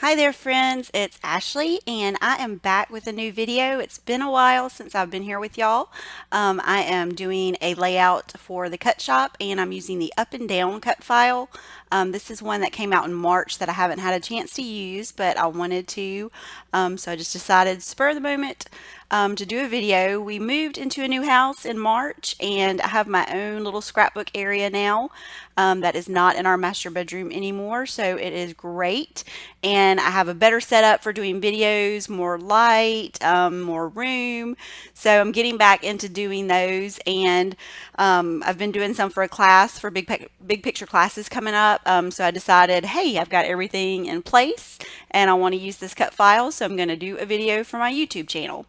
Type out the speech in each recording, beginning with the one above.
Hi there friends, it's Ashley and I am back with a new video. It's been a while since I've been here with y'all. I am doing a layout for the Cut Shop and I'm using the up and down cut file. This is one that came out in March that I haven't had a chance to use, but I wanted to. So I just decided spur of the moment to do a video. We moved into a new house in March and I have my own little scrapbook area now that is not in our master bedroom anymore. So it is great. And I have a better setup for doing videos, more light, more room. So I'm getting back into doing those. And I've been doing some for a class for big picture classes coming up. So I decided, hey, I've got everything in place and I want to use this cut file. So I'm going to do a video for my YouTube channel.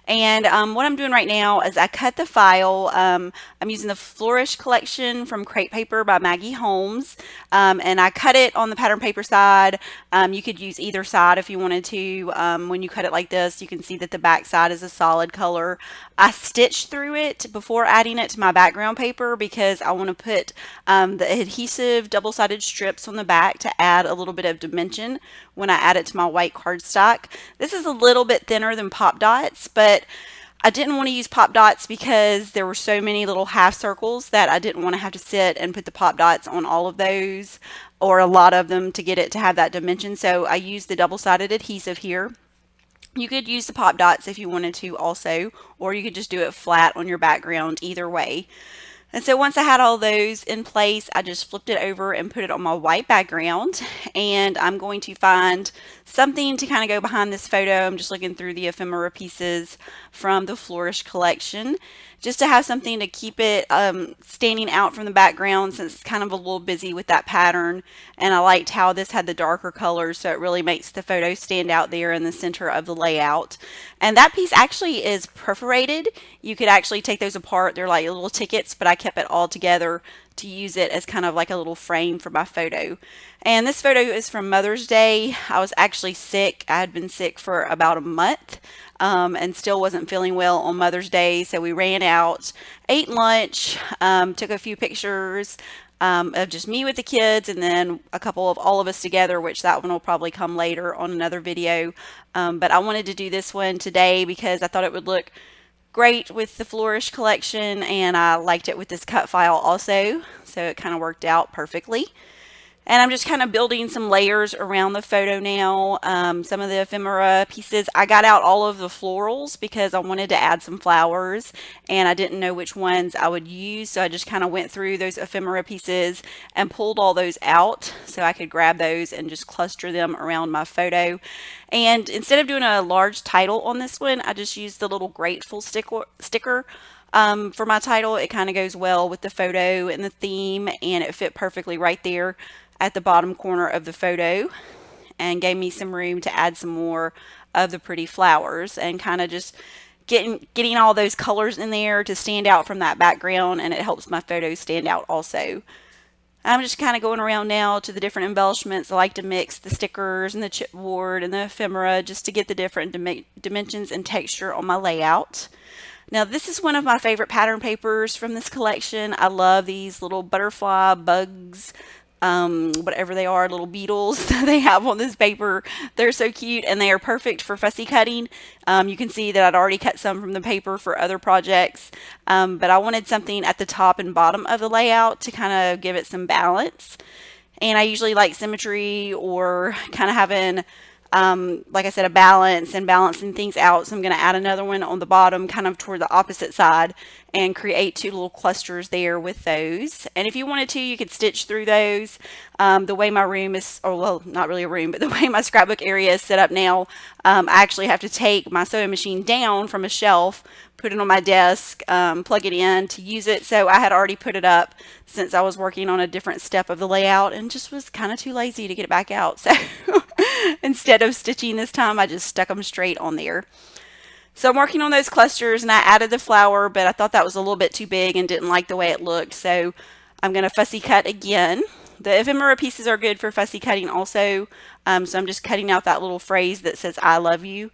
And what I'm doing right now is I cut the file. I'm using the Flourish collection from Crate Paper by Maggie Holmes. And I cut it on the pattern paper side. You could use either side if you wanted to. When you cut it like this, you can see that the back side is a solid color. I stitched through it before adding it to my background paper because I want to put the adhesive double-sided strips on the back to add a little bit of dimension when I add it to my white cardstock. This is a little bit thinner than Pop Dots, but I didn't want to use Pop Dots because there were so many little half circles that I didn't want to have to sit and put the Pop Dots on all of those or a lot of them to get it to have that dimension. So I used the double-sided adhesive here. You could use the Pop Dots if you wanted to also, or you could just do it flat on your background, either way. And so once I had all those in place, I just flipped it over and put it on my white background. And I'm going to find something to kind of go behind this photo. I'm just looking through the ephemera pieces from the Flourish collection, just to have something to keep it standing out from the background since it's kind of a little busy with that pattern. And I liked how this had the darker colors, so it really makes the photo stand out there in the center of the layout. And that piece actually is perforated. You could actually take those apart. They're like little tickets, but I kept it all together to use it as kind of like a little frame for my photo. And this photo is from Mother's Day. I was actually sick. I had been sick for about a month. And still wasn't feeling well on Mother's Day. So we ran out, ate lunch, took a few pictures of just me with the kids, and then a couple of all of us together, which that one will probably come later on another video. But I wanted to do this one today because I thought it would look great with the Flourish collection, and I liked it with this cut file also. So it kind of worked out perfectly. And I'm just kind of building some layers around the photo now. Some of the ephemera pieces, I got out all of the florals because I wanted to add some flowers and I didn't know which ones I would use. So I just kind of went through those ephemera pieces and pulled all those out so I could grab those and just cluster them around my photo. And instead of doing a large title on this one, I just used the little grateful sticker. For my title. It kind of goes well with the photo and the theme, and it fit perfectly right there at the bottom corner of the photo and gave me some room to add some more of the pretty flowers and kind of just getting all those colors in there to stand out from that background, and it helps my photo stand out also. I'm just kind of going around now to the different embellishments. I like to mix the stickers and the chipboard and the ephemera just to get the different dimensions and texture on my layout. Now this is one of my favorite pattern papers from this collection. I love these little butterfly bugs, whatever they are, little beetles that they have on this paper. They're so cute and they are perfect for fussy cutting. You can see that I'd already cut some from the paper for other projects, but I wanted something at the top and bottom of the layout to kind of give it some balance. And I usually like symmetry or kind of having like I said, a balance and balancing things out. So I'm going to add another one on the bottom kind of toward the opposite side and create two little clusters there with those. And if you wanted to, you could stitch through those. The way my room is, or well, not really a room, but the way my scrapbook area is set up now, I actually have to take my sewing machine down from a shelf, put it on my desk, plug it in to use it. So I had already put it up since I was working on a different step of the layout and just was kind of too lazy to get it back out. So instead of stitching this time, I just stuck them straight on there. So I'm working on those clusters and I added the flower, but I thought that was a little bit too big and didn't like the way it looked. So I'm going to fussy cut again. The ephemera pieces are good for fussy cutting also. So I'm just cutting out that little phrase that says I love you.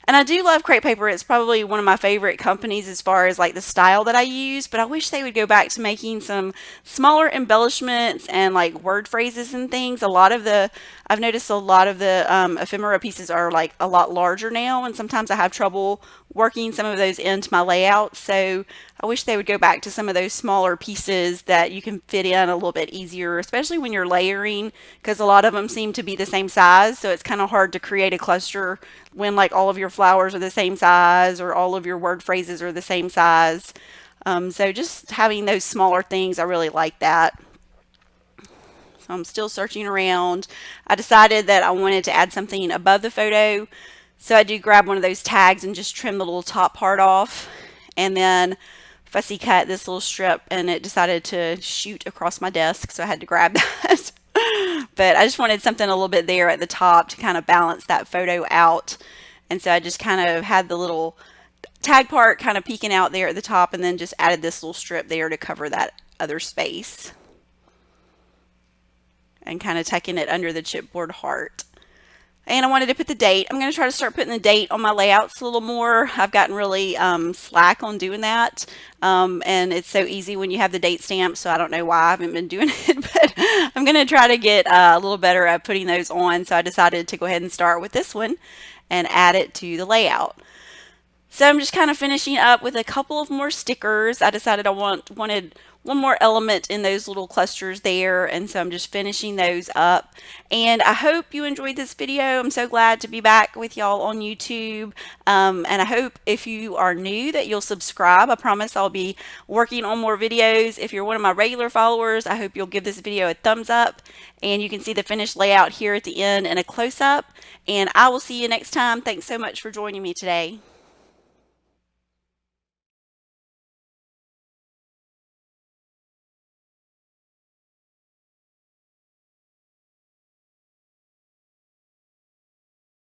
And I do love crepe paper. It's probably one of my favorite companies as far as like the style that I use, but I wish they would go back to making some smaller embellishments and like word phrases and things. I've noticed a lot of the ephemera pieces are like a lot larger now, and sometimes I have trouble working some of those into my layout. So I wish they would go back to some of those smaller pieces that you can fit in a little bit easier, especially when you're layering, because a lot of them seem to be the same size. So it's kind of hard to create a cluster when like all of your flowers are the same size or all of your word phrases are the same size. So just having those smaller things, I really like that. So I'm still searching around. I decided that I wanted to add something above the photo. So I do grab one of those tags and just trim the little top part off. And then fussy cut this little strip, and it decided to shoot across my desk. So I had to grab that. But I just wanted something a little bit there at the top to kind of balance that photo out. And so I just kind of had the little tag part kind of peeking out there at the top, and then just added this little strip there to cover that other space. And kind of tucking it under the chipboard heart. And I wanted to put the date. I'm going to try to start putting the date on my layouts a little more. I've gotten really slack on doing that. And it's so easy when you have the date stamp, so I don't know why I haven't been doing it, but I'm going to try to get a little better at putting those on. So I decided to go ahead and start with this one and add it to the layout. So I'm just kind of finishing up with a couple of more stickers. I decided I wanted one more element in those little clusters there, and so I'm just finishing those up. And I hope you enjoyed this video. I'm so glad to be back with y'all on YouTube. And I hope if you are new that you'll subscribe. I promise I'll be working on more videos. If you're one of my regular followers, I hope you'll give this video a thumbs up, and you can see the finished layout here at the end in a close-up. And I will see you next time. Thanks so much for joining me today.